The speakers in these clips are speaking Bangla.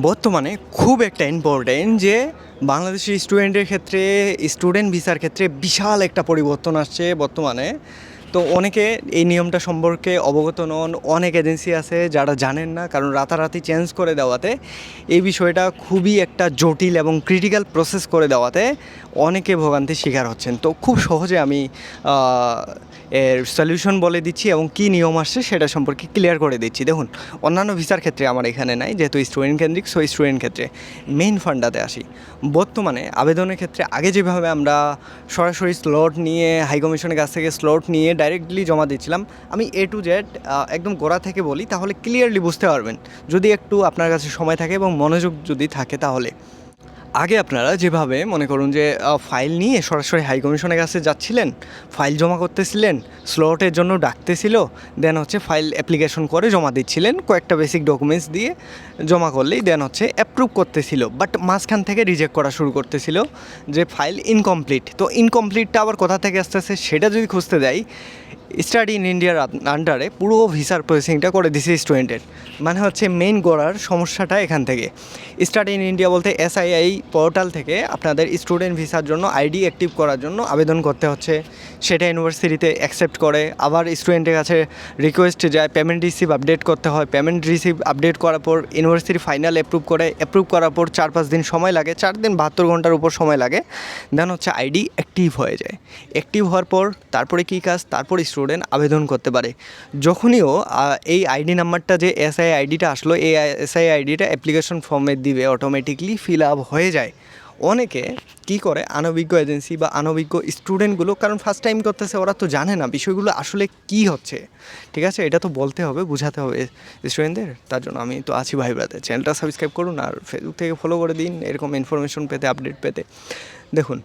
বর্তমানে খুব একটা ইম্পর্টেন্ট যে বাংলাদেশি স্টুডেন্টের ক্ষেত্রে স্টুডেন্ট ভিসার ক্ষেত্রে বিশাল একটা পরিবর্তন আসছে বর্তমানে। তো অনেকে এই নিয়মটা সম্পর্কে অবগত নন, অনেক এজেন্সি আছে যারা জানেন না, কারণ রাতারাতি চেঞ্জ করে দেওয়াতে এই বিষয়টা খুবই একটা জটিল এবং ক্রিটিক্যাল প্রসেস করে দেওয়াতে অনেকে ভোগান্তির শিকার হচ্ছেন। তো খুব সহজে আমি এর সলিউশন বলে দিচ্ছি এবং কী নিয়ম আসছে সেটা সম্পর্কে ক্লিয়ার করে দিচ্ছি। দেখুন, অন্যান্য ভিসার ক্ষেত্রে আমার এখানে নাই, যেহেতু স্টুডেন্ট কেন্দ্রিক, সো স্টুডেন্ট ক্ষেত্রে মেইন ফান্ডাতে আসি। বর্তমানে আবেদনের ক্ষেত্রে আগে যেভাবে আমরা সরাসরি স্লট নিয়ে হাই কমিশনের কাছ থেকে স্লট নিয়ে ডাইরেক্টলি জমা দিচ্ছিলাম, আমি এ টু জেড একদম গোড়া থেকে বলি, তাহলে ক্লিয়ারলি বুঝতে পারবেন যদি একটু আপনার কাছে সময় থাকে এবং মনোযোগ যদি থাকে। তাহলে আগে আপনারা যেভাবে মনে করুন যে ফাইল নিয়ে সরাসরি হাই কমিশনের কাছে যাচ্ছিলেন, ফাইল জমা করতেছিলেন, স্লটের জন্য ডাকতেছিল, দেন হচ্ছে ফাইল অ্যাপ্লিকেশন করে জমা দিচ্ছিলেন, কয়েকটা বেসিক ডকুমেন্টস দিয়ে জমা করলেই দেন হচ্ছে অ্যাপ্রুভ করতেছিল, বাট মাঝখান থেকে রিজেক্ট করা শুরু করতেছিল যে ফাইল ইনকমপ্লিট। তো ইনকমপ্লিটটা আবার কোথা থেকে আসতেছে সেটা যদি খুঁজতে যাই, স্টাডি ইন ইন্ডিয়ার আন্ডারে পুরো ভিসার প্রসেসিংটা করে দিছে স্টুডেন্টের। মানে হচ্ছে মেইন গড়ার সমস্যাটা এখান থেকে। স্টাডি ইন ইন্ডিয়া বলতে এসআইআই পোর্টাল থেকে আপনাদের স্টুডেন্ট ভিসার জন্য আইডি অ্যাক্টিভ করার জন্য আবেদন করতে হচ্ছে, সেটা ইউনিভার্সিটিতে অ্যাকসেপ্ট করে, আবার স্টুডেন্টের কাছে রিকোয়েস্ট যায়, পেমেন্ট রিসিভ আপডেট করতে হয়, পেমেন্ট রিসিভ আপডেট করার পর ইউনিভার্সিটি ফাইনাল অ্যাপ্রুভ করে, অ্যাপ্রুভ করার পর 4-5 দিন সময় লাগে, 4 দিন 72 ঘন্টার উপর সময় লাগে, দেন হচ্ছে আইডি অ্যাক্টিভ হয়ে যায়। অ্যাক্টিভ হওয়ার পর তারপরে কী কাজ, তারপর স্টুডেন্ট আবেদন করতে পারে। যখনইও এই আইডি নাম্বারটা যে এসআই আইডিটা আসলো, এই এসআই আইডিটা অ্যাপ্লিকেশন ফর্মে দিবে, অটোমেটিকলি ফিল আপ হয়ে যায়। অনেকে কি করে, অনভিজ্ঞ এজেন্সি বা অনভিজ্ঞ স্টুডেন্টগুলো, কারণ ফার্স্ট টাইম করতেছে, ওরা তো জানে না বিষয়গুলো আসলে কি হচ্ছে, ঠিক আছে? এটা তো বলতে হবে, বোঝাতে হবে স্টুডেন্টদের। তার জন্য আমি তো আছি ভাই ব্রাদার, চ্যানেলটা সাবস্ক্রাইব করুন আর ফেসবুক থেকে ফলো করে দিন এরকম ইনফরমেশন পেতে, আপডেট পেতে। দেখুন,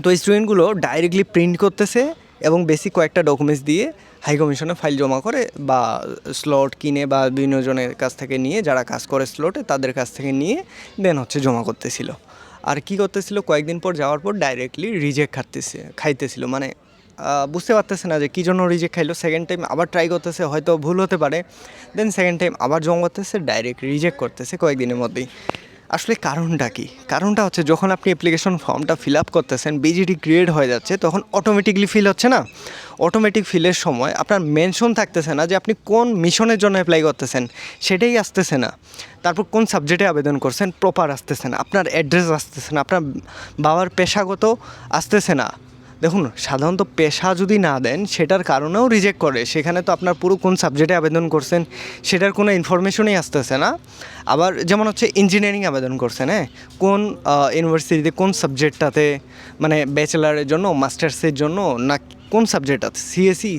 তো স্টুডেন্টগুলো ডাইরেক্টলি প্রিন্ট করতেছে এবং বেসিক কয়েকটা ডকুমেন্টস দিয়ে হাই কমিশনে ফাইল জমা করে বা স্লট কিনে বা বিভিন্ন জনের কাছ থেকে নিয়ে, যারা কাজ করে স্লটে তাদের কাছ থেকে নিয়ে দেন হচ্ছে জমা করতেছিল। আর কি করতেছিল, কয়েকদিন পর যাওয়ার পর ডাইরেক্টলি রিজেক্ট খাইতেছিল, মানে বুঝতে পারতেছে না যে কী জন্য রিজেক্ট খাইলো। সেকেন্ড টাইম আবার ট্রাই করতেছে, হয়তো ভুল হতে পারে, দেন সেকেন্ড টাইম আবার জমা করতেছে, ডাইরেক্ট রিজেক্ট করতেছে কয়েকদিনের মধ্যেই। আসলে কারণটা কি? কারণটা হচ্ছে, যখন আপনি অ্যাপ্লিকেশন ফর্মটা ফিল আপ করতেছেন, বিজিটি ক্রিয়েট হয়ে যাচ্ছে, তখন অটোমেটিকলি ফিল হচ্ছে না। অটোমেটিক ফিলের সময় আপনার মেনশন থাকতেছে না যে আপনি কোন মিশনের জন্য অ্যাপ্লাই করতেছেন, সেটাই আসতেছে না। তারপর কোন সাবজেক্টে আবেদন করছেন প্রপার আসতেছে না, আপনার অ্যাড্রেস আসতেছে না, আপনার বাবার পেশাগত আসতেছে না। দেখুন, সাধারণত পেশা যদি না দেন সেটার কারণেও রিজেক্ট করে, সেখানে তো আপনার পুরো কোন সাবজেক্টে আবেদন করছেন সেটার কোনো ইনফরমেশনই আসতেছে না। আবার যেমন হচ্ছে ইঞ্জিনিয়ারিং আবেদন করছেন, হ্যাঁ, কোন ইউনিভার্সিটিতে কোন সাবজেক্টটাতে, মানে ব্যাচেলারের জন্য, মাস্টার্সের জন্য, না কোন সাবজেক্ট আছে,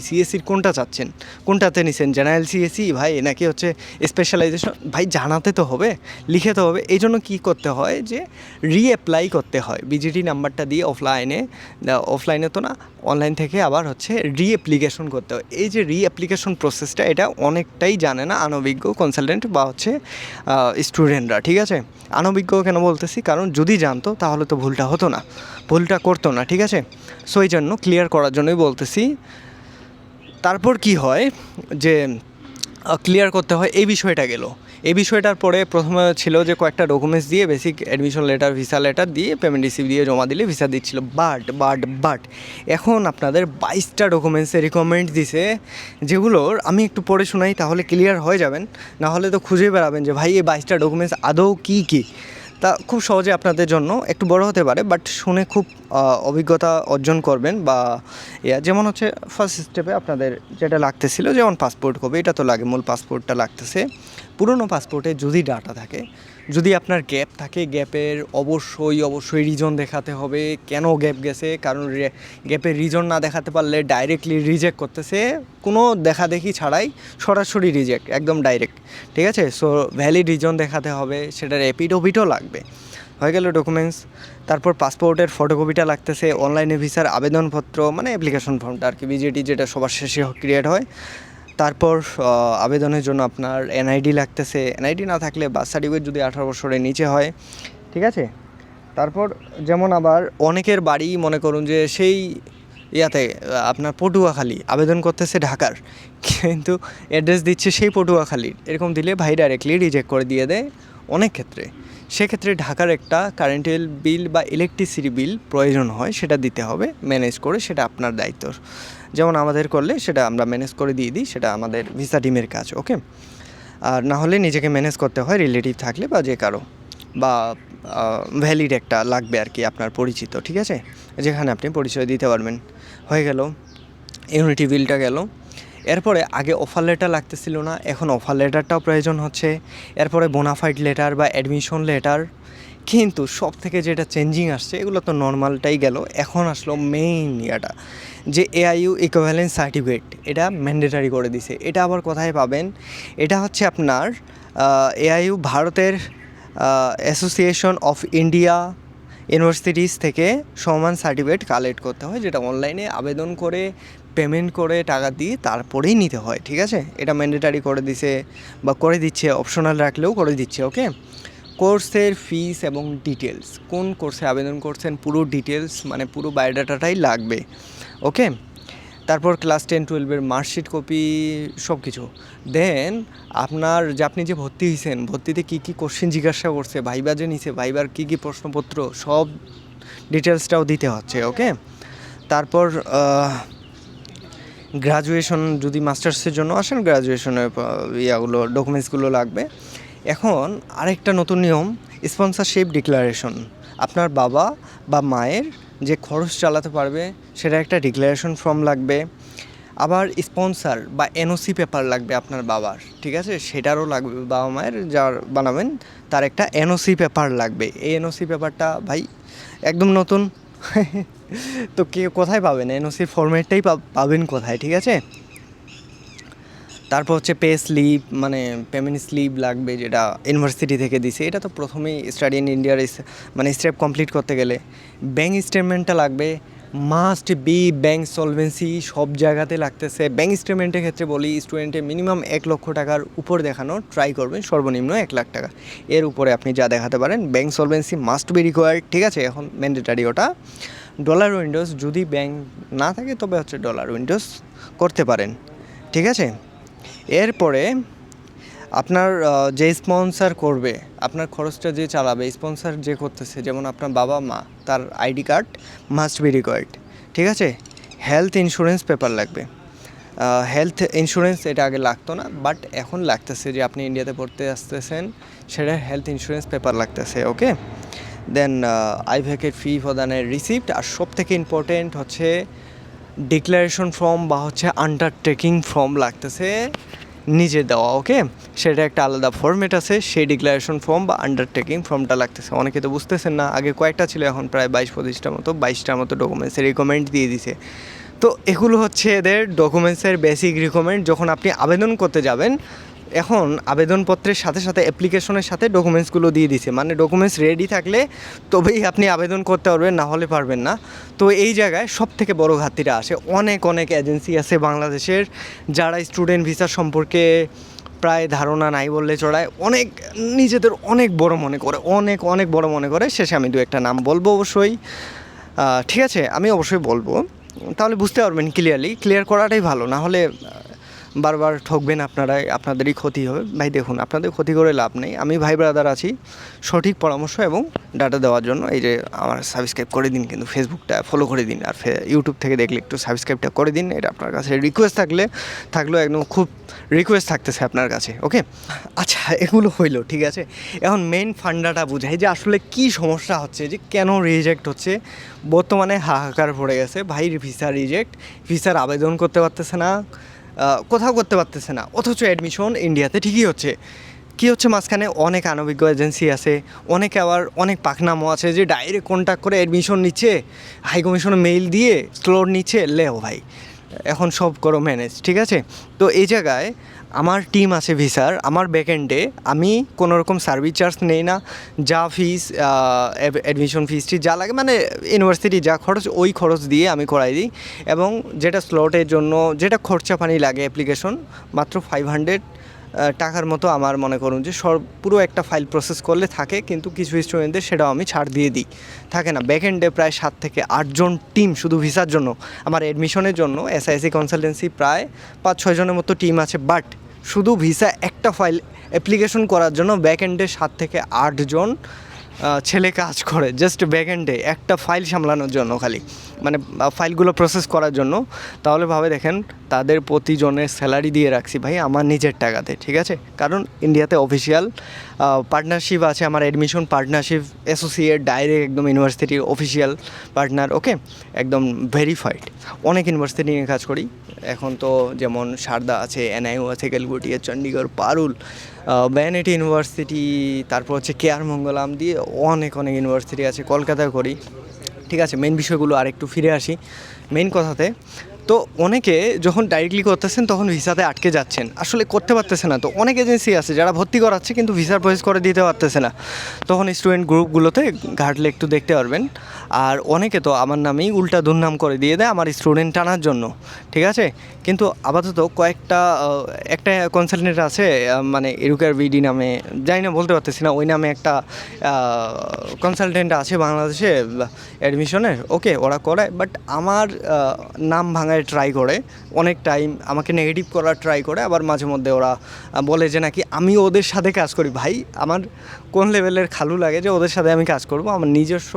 সিএসসির কোনটা চাচ্ছেন, কোনটাতে নিছেন, জেনারেল সিএসসি ভাই নাকি হচ্ছে স্পেশালাইজেশন ভাই, জানাতে তো হবে, লিখে তো হবে। এই জন্য কী করতে হয় যে রিঅ্যাপ্লাই করতে হয় বিজিটি নাম্বারটা দিয়ে, অফলাইনে তো না, অনলাইন থেকে আবার হচ্ছে রিঅ্যাপ্লিকেশন করতে হয়। এই যে রিঅ্যাপ্লিকেশন প্রসেসটা, এটা অনেকটাই জানে না অনভিজ্ঞ কনসালটেন্ট বা হচ্ছে স্টুডেন্টরা, ঠিক আছে? অনভিজ্ঞ কেন বলতেছি, কারণ যদি জানতো তাহলে তো ভুলটা হতো না, ভুলটা করতো না, ঠিক আছে? সো এই জন্য ক্লিয়ার করার জন্যই বলতেছি। তারপর কি হয় যে ক্লিয়ার করতে হয়, এই বিষয়টা গেল। এই বিষয়টার পরে প্রথমে ছিল যে কয়েকটা ডকুমেন্টস দিয়ে, basic admission letter, visa letter দিয়ে, পেমেন্ট রিসিভ দিয়ে জমা দিলে ভিসা দিচ্ছিল। বাট এখন আপনাদের 22টা ডকুমেন্টসে রিকমেন্ড দিছে, যেগুলোর আমি একটু পড়ে শোনাই, তাহলে ক্লিয়ার হয়ে যাবেন। না হলে তো খুঁজে বেড়াবেন যে ভাই এই 22টা ডকুমেন্টস আদৌ কী কী। তা খুব সহজে আপনাদের জন্য একটু বড় হতে পারে, বাট শুনে খুব অভিজ্ঞতা অর্জন করবেন। বা যেমন হচ্ছে ফার্স্ট স্টেপে আপনাদের যেটা লাগতেছিল, যেমন পাসপোর্ট কপি, এটা তো লাগে, মূল পাসপোর্টটা লাগতেছে। পুরনো পাসপোর্টে যদি ডাটা থাকে, যদি আপনার গ্যাপ থাকে, গ্যাপের অবশ্যই রিজন দেখাতে হবে, কেন গ্যাপ গেছে। কারণ গ্যাপের রিজন না দেখাতে পারলে ডাইরেক্টলি রিজেক্ট করতেছে, কোনো দেখাদেখি ছাড়াই সরাসরি রিজেক্ট, একদম ডাইরেক্ট, ঠিক আছে? সো ভ্যালিড রিজন দেখাতে হবে, সেটার এপিডোভিটও লাগবে। হয়ে গেল ডকুমেন্টস। তারপর পাসপোর্টের ফটোকপিটা লাগতেছে, অনলাইনে ভিসার আবেদনপত্র, মানে অ্যাপ্লিকেশন ফর্মটা আর কি, বিজেটি যেটা সবার শেষে ক্রিয়েট হয়। তারপর আবেদনের জন্য আপনার এনআইডি লাগতেছে, এনআইডি না থাকলে বার্থ সার্টিফিকেট যদি 18 বছরের নিচে হয়, ঠিক আছে? তারপর যেমন আবার অনেকের বাড়ি মনে করুন যে সেই আপনার পটুয়াখালী, আবেদন করতেছে ঢাকার, কিন্তু অ্যাড্রেস দিচ্ছে সেই পটুয়াখালীর, এরকম দিলে ভাই ডাইরেক্টলি রিজেক্ট করে দিয়ে দেয়। অনেক ক্ষেত্রে। সেক্ষেত্রে ঢাকার একটা কারেন্টের বিল বা ইলেকট্রিসিটি বিল প্রয়োজন হয়, সেটা দিতে হবে ম্যানেজ করে, সেটা আপনার দায়িত্ব। যেমন আমাদের করলে সেটা আমরা ম্যানেজ করে দিয়ে দিই, সেটা আমাদের ভিসা টিমের কাজ, ওকে। আর না হলে নিজেকে ম্যানেজ করতে হয়, রিলেটিভ থাকলে বা যে কারো, বা ভ্যালিড একটা লাগবে আর কি আপনার পরিচিত, ঠিক আছে, যেখানে আপনি পরিচয় দিতে পারবেন। হয়ে গেল, ইউনিটি বিলটা গেল। এরপরে আগে অফার লেটার লাগতেছিল না, এখন অফার লেটারটাও প্রয়োজন হচ্ছে। এরপরে বোনাফাইড লেটার বা অ্যাডমিশন লেটার। কিন্তু সব থেকে যেটা চেঞ্জিং আসছে, এগুলো তো নর্মালটাই গেল, এখন আসলো মেইন ইয়াটা, যে এআইইউ ইকুইভ্যালেন্স সার্টিফিকেট, এটা ম্যান্ডেটারি করে দিছে। এটা আবার কোথায় পাবেন? এটা হচ্ছে আপনার এআইইউ ভারতের অ্যাসোসিয়েশন অফ ইন্ডিয়া ইউনিভার্সিটিস থেকে সমান সার্টিফিকেট কালেক্ট করতে হয়, যেটা অনলাইনে আবেদন করে পেমেন্ট করে টাকা দিয়ে তারপরেই নিতে হয়, ঠিক আছে। এটা ম্যান্ডেটারি করে দিছে বা করে দিচ্ছে, অপশনাল রাখলেও করে দিচ্ছে, ওকে। কোর্সের ফিস এবং ডিটেলস, কোন কোর্সে আবেদন করছেন পুরো ডিটেলস, মানে পুরো বায়োডাটাটাই লাগবে, ওকে। তারপর ক্লাস 10-12-এর মার্কশিট কপি, সব কিছু। দেন আপনার যে আপনি যে ভর্তি হয়েছেন, ভর্তিতে কী কী কোশ্চেন জিজ্ঞাসা করছে, ভাইবা যে নিছে, ভাইবার কী কী প্রশ্নপত্র, সব ডিটেলসটাও দিতে হচ্ছে, ওকে। তারপর গ্রাজুয়েশন, যদি মাস্টার্সের জন্য আসেন, গ্রাজুয়েশনের ইয়াগুলো, ডকুমেন্টসগুলো লাগবে। এখন আরেকটা নতুন নিয়ম, স্পন্সরশিপ ডিক্লারেশন। আপনার বাবা বা মায়ের যে খরচ চালাতে পারবে, সেটা একটা ডিক্লারেশন ফর্ম লাগবে। আবার স্পন্সর বা এনওসি পেপার লাগবে আপনার বাবার, ঠিক আছে, সেটারও লাগবে। বাবা মায়ের যার বানাবেন তার একটা এনওসি পেপার লাগবে। এই এনওসি পেপারটা ভাই একদম নতুন তো কে কোথায় পাবেন? এনওসির ফরম্যাটটাই পাবেন কোথায়, ঠিক আছে। তারপর হচ্ছে পে স্লিপ, মানে পেমেন্ট স্লিপ লাগবে, যেটা ইউনিভার্সিটি থেকে দিছে। এটা তো প্রথমেই স্টাডি ইন ইন্ডিয়ার মানে স্টেপ কমপ্লিট করতে গেলে ব্যাঙ্ক স্টেটমেন্টটা লাগবে, মাস্ট বি। ব্যাঙ্ক সলভেন্সি সব জায়গাতে লাগতেছে। ব্যাঙ্ক স্টেটমেন্টের ক্ষেত্রে বলি, স্টুডেন্টে মিনিমাম 1 লক্ষ টাকার উপর দেখানো ট্রাই করবেন, সর্বনিম্ন 1 লাখ টাকা। এর উপরে আপনি যা দেখাতে পারেন, bank solvency must be required, ঠিক আছে। এখন ম্যান্ডেটারি ওটা। ডলার উইন্ডোজ, যদি ব্যাঙ্ক না থাকে তবে হচ্ছে ডলার উইন্ডোজ করতে পারেন, ঠিক আছে। এরপরে আপনার যে স্পন্সর করবে, আপনার খরচটা যে চালাবে, স্পন্সর যে করতেছে, যেমন আপনার বাবা মা, তার ID card must be required, ঠিক আছে। হেলথ ইন্স্যুরেন্স পেপার লাগবে। হেলথ ইন্স্যুরেন্স এটা আগে লাগতো না, বাট এখন লাগতেছে, যে আপনি ইন্ডিয়াতে পড়তে আসতেছেন, সেটা হেলথ ইন্স্যুরেন্স পেপার লাগতেছে, ওকে। দেন আইভ্যাকের ফি প্রদানের রিসিপ্ট। আর সব থেকে ইম্পর্টেন্ট হচ্ছে ডিক্লারেশন ফর্ম বা হচ্ছে আন্ডারটেকিং ফর্ম লাগতেছে, নিজে দেওয়া, ওকে। সেটা একটা আলাদা ফর্মেট আছে, সেই ডিক্লারেশন ফর্ম বা আন্ডারটেকিং ফর্মটা লাগতেছে। অনেকে তো বুঝতেছেন না, আগে কয়েকটা ছিল, এখন প্রায় 22-25টার মতো ডকুমেন্টসের রিকমেন্ড দিয়ে দিছে। তো এগুলো হচ্ছে এদের ডকুমেন্টসের বেসিক রিকমেন্ড। যখন আপনি আবেদন করতে যাবেন, এখন আবেদনপত্রের সাথে সাথে অ্যাপ্লিকেশনের সাথে ডকুমেন্টসগুলো দিয়ে দিছে, মানে ডকুমেন্টস রেডি থাকলে তবেই আপনি আবেদন করতে পারবেন, না হলে পারবেন না। তো এই জায়গায় সব থেকে বড় ঘাটতিটা আসে। অনেক অনেক এজেন্সি আছে বাংলাদেশের, যারা স্টুডেন্ট ভিসা সম্পর্কে প্রায় ধারণা নাই বললে চড়ায়, অনেক নিজেদের অনেক বড় মনে করে, অনেক অনেক বড় মনে করে। শেষে আমি 2-1টা নাম বলবো অবশ্যই, ঠিক আছে, আমি অবশ্যই বলবো, তাহলে বুঝতে পারবেন ক্লিয়ারলি। ক্লিয়ার করাটাই ভালো, না হলে বারবার ঠকবেন আপনারাই, আপনাদেরই ক্ষতি হবে। ভাই দেখুন, আপনাদের ক্ষতি করে লাভ নেই। আমি ভাই ব্রাদার আছি সঠিক পরামর্শ এবং ডাটা দেওয়ার জন্য। এই যে আমার সাবস্ক্রাইব করে দিন, কিন্তু ফেসবুকটা ফলো করে দিন, আর ইউটিউব থেকে দেখলে একটু সাবস্ক্রাইবটা করে দিন। এটা আপনার কাছে রিকোয়েস্ট থাকলেও একদম খুব রিকোয়েস্ট থাকতেছে আপনার কাছে, ওকে। আচ্ছা, এগুলো হইলো, ঠিক আছে। এখন মেইন ফান্ডাটা বুঝাই, যে আসলে কি সমস্যা হচ্ছে, যে কেন রিজেক্ট হচ্ছে। বর্তমানে হাহাকার পড়ে গেছে ভাই, ভিসা রিজেক্ট, ভিসার আবেদন করতে পারতেছে না, কোথাও করতে পারতেছে না, অথচ অ্যাডমিশন ইন্ডিয়াতে ঠিকই হচ্ছে। কী হচ্ছে, মাঝখানে অনেক অনভিজ্ঞ এজেন্সি আছে, অনেকে আবার অনেক পাকনামও আছে, যে ডাইরেক্ট কন্ট্যাক্ট করে অ্যাডমিশন নিচ্ছে, হাই কমিশনে মেইল দিয়ে স্লোর নিচ্ছে, লেও ভাই এখন সব করো ম্যানেজ, ঠিক আছে। তো এই জায়গায় আমার টিম আছে ভিসার, আমার ব্যাকএন্ডে আমি কোনো রকম সার্ভিস চার্জ নেই না। যা ফিস, অ্যাডমিশন ফিসটি যা লাগে, মানে ইউনিভার্সিটি যা খরচ, ওই খরচ দিয়ে আমি করাই দিই। এবং যেটা স্লটের জন্য যেটা খরচা পানি লাগে অ্যাপ্লিকেশন, মাত্র 500 টাকার মতো আমার মনে করুন যে পুরো একটা ফাইল প্রসেস করলে থাকে। কিন্তু কিছু স্টুডেন্টদের সেটাও আমি ছাড় দিয়ে দিই, থাকে না। ব্যাকএন্ডে প্রায় 7 থেকে 8 জন টিম শুধু ভিসার জন্য, আমার অ্যাডমিশনের জন্য। এসআইসি কনসালটেন্সি প্রায় 5-6 জনের মতো টিম আছে, বাট শুধু ভিসা একটা ফাইল অ্যাপ্লিকেশন করার জন্য ব্যাক এন্ডে 7 থেকে 8 জন ছেলে কাজ করে, জাস্ট ব্যাক এন্ডে একটা ফাইল সামলানোর জন্য, খালি মানে ফাইলগুলো প্রসেস করার জন্য। তাহলে ভাবে দেখেন তাদের প্রতিজনের স্যালারি দিয়ে রাখছি ভাই আমার নিজের টাকাতে, ঠিক আছে? কারণ ইন্ডিয়াতে অফিসিয়াল পার্টনারশিপ আছে, আমার অ্যাডমিশন পার্টনারশিপ অ্যাসোসিয়েট ডাইরেক্ট একদম ইউনিভার্সিটির অফিসিয়াল পার্টনার, ওকে, একদম ভেরিফাইড। অনেক ইউনিভার্সিটি নিয়ে কাজ করি এখন, তো যেমন সারদা আছে, এনআইইউ আছে, ক্যালকুটিয়া, চণ্ডীগড়, পারুল, ভ্যানিটি ইউনিভার্সিটি, তারপর হচ্ছে কেআর মঙ্গলাম দিয়ে অনেক ইউনিভার্সিটি আছে, কলকাতায় করি, ঠিক আছে? মেন বিষয়গুলো আর একটু ফিরে আসি মেন কথাতে। তো অনেকে যখন ডাইরেক্টলি করতেছেন তখন ভিসাতে আটকে যাচ্ছেন, আসলে করতে পারতেছে না। তো অনেক এজেন্সি আছে যারা ভর্তি করাচ্ছে কিন্তু ভিসার প্রসেস করে দিতে পারতেছে না, তখন স্টুডেন্ট গ্রুপগুলোতে ঘাটলে একটু দেখতে পারবেন। আর অনেকে তো আমার নামেই উল্টা দুর্নাম করে দিয়ে দেয় আমার স্টুডেন্ট টানার জন্য, ঠিক আছে? কিন্তু আপাতত কয়েকটা একটা কনসালটেন্ট আছে, মানে এরুকার ভিডি নামে, জানি না বলতে পারতেছি না, ওই নামে একটা কনসালটেন্ট আছে বাংলাদেশে অ্যাডমিশনের, ওকে, ওরা করে। বাট আমার নাম ভাঙায় ট্রাই করে, অনেক টাইম আমাকে নেগেটিভ করার ট্রাই করে, আবার মাঝে মধ্যে ওরা বলে যে নাকি আমি ওদের সাথে কাজ করি। ভাই আমার কোন লেভেলের খালু লাগে যে ওদের সাথে আমি কাজ করব? আমার নিজস্ব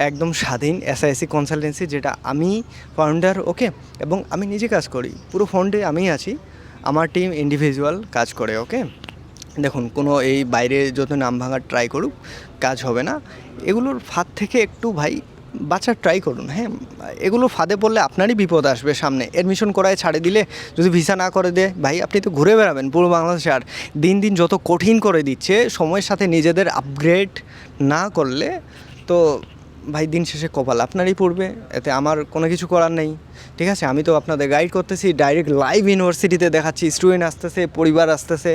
একদম স্বাধীন এসআইসি কনসালটেন্সি, যেটা আমি ফাউন্ডার, ওকে, এবং আমি নিজে কাজ করি, পুরো ফন্ডে আমিই আছি, আমার টিম ইন্ডিভিজুয়াল কাজ করে, ওকে। দেখুন, কোনো এই বাইরে যত নাম ভাঙার ট্রাই করুক কাজ হবে না। এগুলোর ফাঁদ থেকে একটু ভাই বাঁচার ট্রাই করুন, হ্যাঁ। এগুলো ফাঁদে পড়লে আপনারই বিপদ আসবে সামনে। অ্যাডমিশন করায় ছাড়ে দিলে যদি ভিসা না করে দেয়, ভাই আপনি তো ঘুরে বেড়াবেন পুরো বাংলাদেশে। আর দিন দিন যত কঠিন করে দিচ্ছে, সময়ের সাথে নিজেদের আপগ্রেড না করলে তো ভাই দিন শেষে কপাল আপনারই পড়বে, এতে আমার কোনো কিছু করার নেই, ঠিক আছে? আমি তো আপনাদের গাইড করতেছি, ডাইরেক্ট লাইভ ইউনিভার্সিটিতে দেখাচ্ছি, স্টুডেন্ট আসতেছে, পরিবার আসতেছে,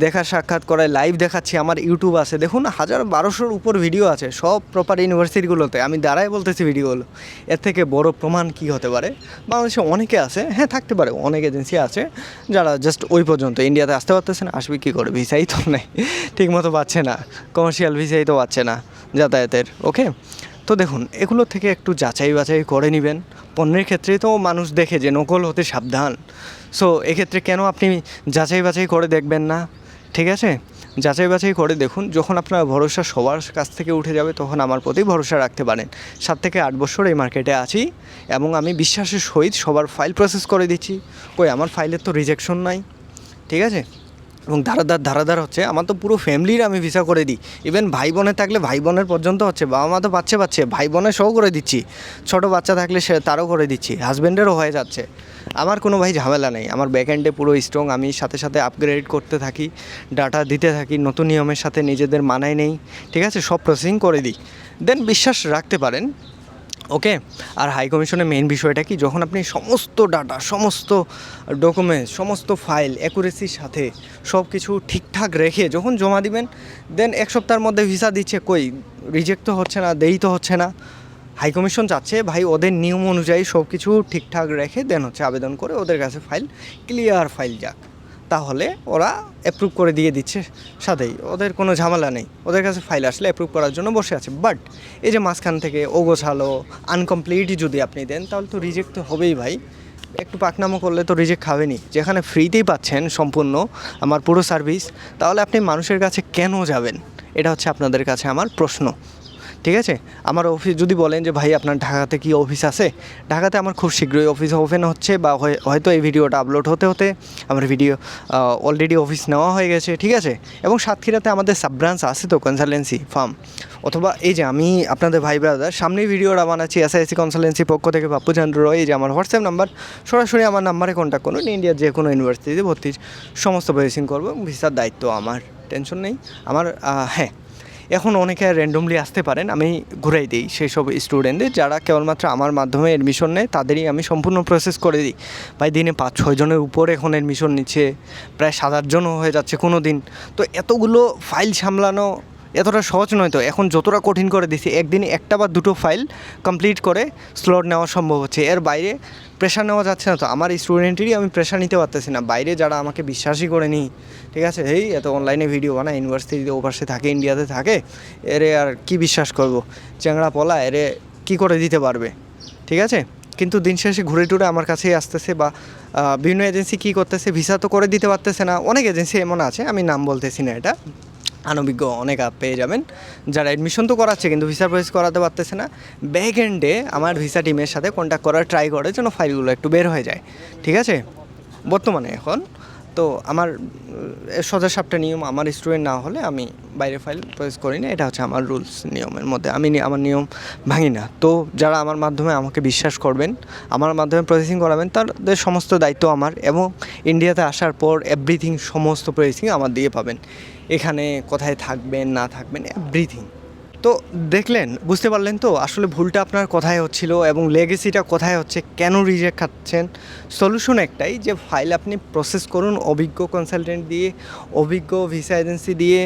দেখা সাক্ষাৎ করায় লাইভ দেখাচ্ছি। আমার ইউটিউব আছে, দেখুন 1000-1200-র উপর ভিডিও আছে সব প্রপার ইউনিভার্সিটিগুলোতে, আমি দাঁড়ায় বলতেছি ভিডিওগুলো। এর থেকে বড় প্রমাণ কি হতে পারে? বাংলাদেশে অনেকে আছে, হ্যাঁ থাকতে পারে, অনেক এজেন্সি আছে যারা জাস্ট ওই পর্যন্ত, ইন্ডিয়াতে আসতে পারতেছে না, আসবে কী করে? ভিসাই তো নেই, ঠিকমতো পাচ্ছে না, কমার্শিয়াল ভিসাই তো পাচ্ছে না যাতায়াতের, ওকে। তো দেখুন, এগুলো থেকে একটু যাচাই বাছাই করে নেবেন। পণ্যের ক্ষেত্রে তো মানুষ দেখে যে নকল হতে সাবধান, সো এক্ষেত্রে কেন আপনি যাচাই বাছাই করে দেখবেন না? ঠিক আছে, যাচাই বাছাই করে দেখুন। যখন আপনার ভরসা সবার কাছ থেকে উঠে যাবে তখন আমার প্রতি ভরসা রাখতে পারেন। 7 থেকে 8 বছর এই মার্কেটে আছি এবং আমি বিশ্বাসের সহিত সবার ফাইল প্রসেস করে দিচ্ছি। কই আমার ফাইলের তো রিজেকশন নাই, ঠিক আছে? এবং ধারাদার হচ্ছে, আমার তো পুরো ফ্যামিলির আমি ভিসা করে দিই। ইভেন ভাই বোনের থাকলে ভাই বোনের পর্যন্ত হচ্ছে, বাবা মা তো পাচ্ছে ভাই বোনের সহ করে দিচ্ছি, ছোটো বাচ্চা থাকলে সে তারও করে দিচ্ছি, হাজব্যান্ডেরও হয়ে যাচ্ছে। আমার কোনো ভাই ঝামেলা নেই, আমার ব্যাকএন্ডে পুরো স্ট্রং। আমি সাথে সাথে আপগ্রেড করতে থাকি, ডাটা দিতে থাকি, নতুন নিয়মের সাথে নিজেদের মানায় নেই, ঠিক আছে? সব প্রসেসিং করে দিই, দেন বিশ্বাস রাখতে পারেন, ওকে। আর হাই কমিশনের মেইন বিষয়টা কি, যখন আপনি সমস্ত ডাটা, সমস্ত ডকুমেন্টস, সমস্ত ফাইল অ্যাকুরেসির সাথে সব কিছু ঠিকঠাক রেখে যখন জমা দিবেন, দেন 1 সপ্তাহের মধ্যে ভিসা দিচ্ছে, কই রিজেক্ট তো হচ্ছে না, দেরি তো হচ্ছে না। হাই কমিশন চাচ্ছে ভাই ওদের নিয়ম অনুযায়ী সব কিছু ঠিকঠাক রেখে দেন হচ্ছে আবেদন করে ওদের কাছে ফাইল, ক্লিয়ার ফাইল যাক, তাহলে ওরা অ্যাপ্রুভ করে দিয়ে দিচ্ছে সাথেই, ওদের কোনো ঝামেলা নেই, ওদের কাছে ফাইল আসলে অ্যাপ্রুভ করার জন্য বসে আছে। বাট এই যে মাঝখান থেকে ওগোছালো আনকমপ্লিট যদি আপনি দেন, তাহলে তো রিজেক্ট তো হবেই ভাই। একটু পাকনামো করলে তো রিজেক্ট খাবেনি। যেখানে ফ্রিতেই পাচ্ছেন সম্পূর্ণ আমার পুরো সার্ভিস, তাহলে আপনি মানুষের কাছে কেন যাবেন? এটা হচ্ছে আপনাদের কাছে আমার প্রশ্ন, ঠিক আছে? আমার অফিস যদি বলেন যে ভাই আপনার ঢাকাতে কি অফিস আছে, ঢাকাতে আমার খুব শীঘ্রই অফিস ওপেন হচ্ছে, বা হয়তো এই ভিডিওটা আপলোড হতে হতে আমার ভিডিও অলরেডি অফিস নেওয়া হয়ে গেছে, ঠিক আছে? এবং সাতক্ষীরাতে আমাদের সাব ব্রাঞ্চ আছে তো, কনসালটেন্সি ফার্ম, অথবা এই যে আমি আপনাদের ভাই ব্রাদার সামনেই ভিডিওটা বানাচ্ছি এসআইসি কনসালটেন্সি পক্ষ থেকে, পাপ্পু চন্দ্র রয়, এই যে আমার হোয়াটসঅ্যাপ নাম্বার, সরাসরি আমার নাম্বারে কন্ট্যাক্ট করুন। ইন্ডিয়ার যে কোনো ইউনিভার্সিটিতে ভর্তির সমস্ত প্রসেসিং করবো, ভিসার দায়িত্ব আমার, টেনশন নেই আমার। হ্যাঁ, এখন অনেকে র্যান্ডমলি আসতে পারেন, আমি ঘুরাই দিই সেই সব স্টুডেন্টদের যারা কেবলমাত্র আমার মাধ্যমে অ্যাডমিশন নেয়, তাদেরই আমি সম্পূর্ণ প্রসেস করে দিই। ভাই দিনে 5-6 জনের উপর এখন অ্যাডমিশন নিচ্ছে, প্রায় 7-8 জনও হয়ে যাচ্ছে কোনো দিন। তো এতগুলো ফাইল সামলানো এতটা সহজ নয়। তো এখন যতটা কঠিন করে দিছি, একদিনে 1টা বা 2টো ফাইল কমপ্লিট করে স্লট নেওয়া সম্ভব হচ্ছে, এর বাইরে প্রেশার নেওয়া যাচ্ছে না। তো আমার স্টুডেন্টেরই আমি প্রেশার নিতে পারতেছি না, বাইরে যারা আমাকে বিশ্বাসই করে নিই, ঠিক আছে? এই এত অনলাইনে ভিডিও বানায়, ইউনিভার্সিটিতে ওপাশে থাকে, ইন্ডিয়াতে থাকে, এরে আর কি বিশ্বাস করব? চ্যাংড়া পলা এরে কি করে দিতে পারবে, ঠিক আছে? কিন্তু দিন শেষে ঘুরে টুরে আমার কাছেই আসতেছে, বা বিভিন্ন এজেন্সি কী করতেছে, ভিসা তো করে দিতে পারতেছে না। অনেক এজেন্সি এমন আছে, আমি নাম বলতেছি না, এটা অনভিজ্ঞ অনেক পেয়ে যাবেন, যারা অ্যাডমিশন তো করাচ্ছে কিন্তু ভিসা প্রসেস করাতে পারতেছে না। ব্যাক এন্ডে আমার ভিসা টিমের সাথে কন্ট্যাক্ট করার ট্রাই করে যেন ফাইলগুলো একটু বের হয়ে যায়, ঠিক আছে। বর্তমানে এখন তো আমার সোজা সাপটা নিয়ম, আমার স্টুডেন্ট না হলে আমি বাইরে ফাইল প্রসেস করি না, এটা হচ্ছে আমার রুলস নিয়মের মধ্যে, আমি আমার নিয়ম ভাঙি না। তো যারা আমার মাধ্যমে আমাকে বিশ্বাস করবেন, আমার মাধ্যমে প্রসেসিং করাবেন, তাদের সমস্ত দায়িত্ব আমার, এবং ইন্ডিয়াতে আসার পর এভরিথিং সমস্ত প্রসেসিং আমার দিয়ে পাবেন। এখানে কোথায় থাকবেন না থাকবেন এভরিথিং। তো দেখলেন, বুঝতে পারলেন তো আসলে ভুলটা আপনার কোথায় হচ্ছিল এবং লেগেসিটা কোথায় হচ্ছে, কেন রিজেক্ট খাচ্ছেন। সলিউশন একটাই, যে ফাইল আপনি প্রসেস করুন অভিজ্ঞ কনসালটেন্ট দিয়ে, অভিজ্ঞ ভিসা এজেন্সি দিয়ে,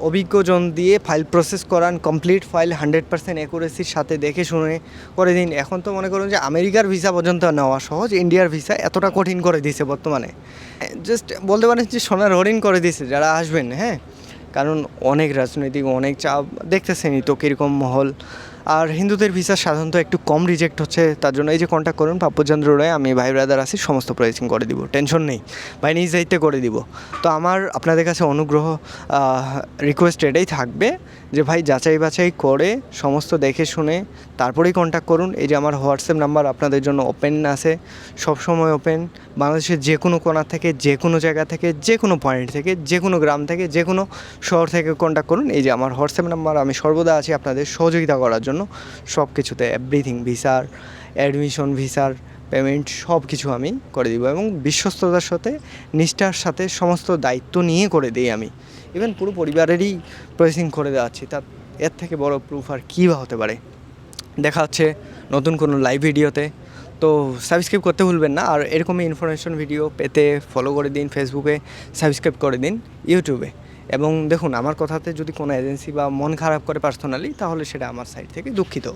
অভিজ্ঞজন দিয়ে ফাইল প্রসেস করান, কমপ্লিট ফাইল 100% অ্যাকুরেসির সাথে দেখে শুনে করে দিন। এখন তো মনে করুন যে আমেরিকার ভিসা পর্যন্ত নেওয়া সহজ, ইন্ডিয়ার ভিসা এতটা কঠিন করে দিয়েছে বর্তমানে, জাস্ট বলতে পারেন যে সোনার হরিণ করে দিয়েছে যারা আসবেন। হ্যাঁ, কারণ অনেক রাজনৈতিক অনেক চাপ, দেখতেছেনই তো কীরকম মহল। আর হিন্দুদের ভিসা সাধারণত একটু কম রিজেক্ট হচ্ছে, তার জন্য এই যে কন্ট্যাক্ট করুন পাপ্পুচন্দ্র রায়, আমি ভাই ব্রাদার আছি, সমস্ত প্রসেসিং করে দিব, টেনশন নেই ভাই, নিজ দায়িত্বে করে দিব। তো আমার আপনাদের কাছে অনুগ্রহ রিকোয়েস্ট এটাই থাকবে যে ভাই যাচাই বাছাই করে সমস্ত দেখে শুনে তারপরেই কন্ট্যাক্ট করুন। এই যে আমার হোয়াটসঅ্যাপ নাম্বার আপনাদের জন্য ওপেন আছে, সবসময় ওপেন, বাংলাদেশের যে কোনো কোণা থেকে, যে কোনো জায়গা থেকে, যে কোনো পয়েন্ট থেকে, যে কোনো গ্রাম থেকে, যে কোনো শহর থেকে কন্ট্যাক্ট করুন। এই যে আমার হোয়াটসঅ্যাপ নাম্বার, আমি সর্বদা আছি আপনাদের সহযোগিতা করার জন্য সব কিছুতে, এভরিথিং, ভিসার, অ্যাডমিশন, ভিসার পেমেন্ট সব কিছু আমি করে দিব, এবং বিশ্বস্ততার সাথে, নিষ্ঠার সাথে সমস্ত দায়িত্ব নিয়ে করে দিই আমি। ইভেন পুরো পরিবারেরই প্রসেসিং করে দেওয়াচ্ছি, তা এর থেকে বড় প্রুফ আর কী বা হতে পারে। দেখা হচ্ছে নতুন কোনো লাইভ ভিডিওতে। তো সাবস্ক্রাইব করতে ভুলবেন না, আর এরকমই ইনফরমেশন ভিডিও পেতে ফলো করে দিন ফেসবুকে, সাবস্ক্রাইব করে দিন ইউটিউবে। এবং দেখুন, আমার কথাতে যদি কোনো এজেন্সি বা মন খারাপ করে পার্সোনালি, তাহলে সেটা আমার সাইড থেকে দুঃখিত।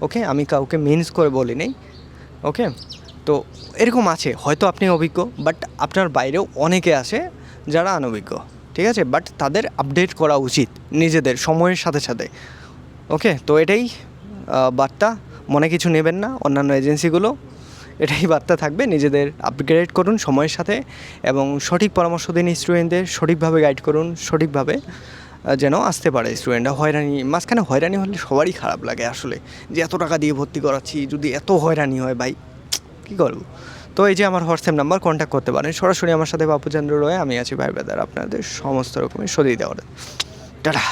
ওকে, আমি কাউকে মিনস করে বলি নেই। ওকে, তো এরকম আছে, হয়তো আপনি অভিজ্ঞ, বাট আপনার বাইরেও অনেকে আছে যারা অনভিজ্ঞ, ঠিক আছে, বাট তাদের আপডেট করা উচিত নিজেদের সময়ের সাথে সাথে। ওকে, তো এটাই বার্তা, মনে কিছু নেবেন না অন্যান্য এজেন্সিগুলো, এটাই বার্তা থাকবে, নিজেদের আপগ্রেড করুন সময়ের সাথে, এবং সঠিক পরামর্শ দিন স্টুডেন্টদের, সঠিকভাবে গাইড করুন, সঠিকভাবে যেন আসতে পারে স্টুডেন্টরা। হয়রানি, মাঝখানে হয়রানি হলে সবারই খারাপ লাগে আসলে, যে এত টাকা দিয়ে ভর্তি করাচ্ছি, যদি এত হয়রানি হয় ভাই কী করবো। তো এই যে আমার হোয়াটসঅ্যাপ নাম্বার, কন্ট্যাক্ট করতে পারেন সরাসরি আমার সাথে, পাপ্পুচন্দ্র রায়, আমি আছি ভাই ব্রাদার, আপনাদের সমস্ত রকমের সদিয়ে দেওয়ার। টাটা।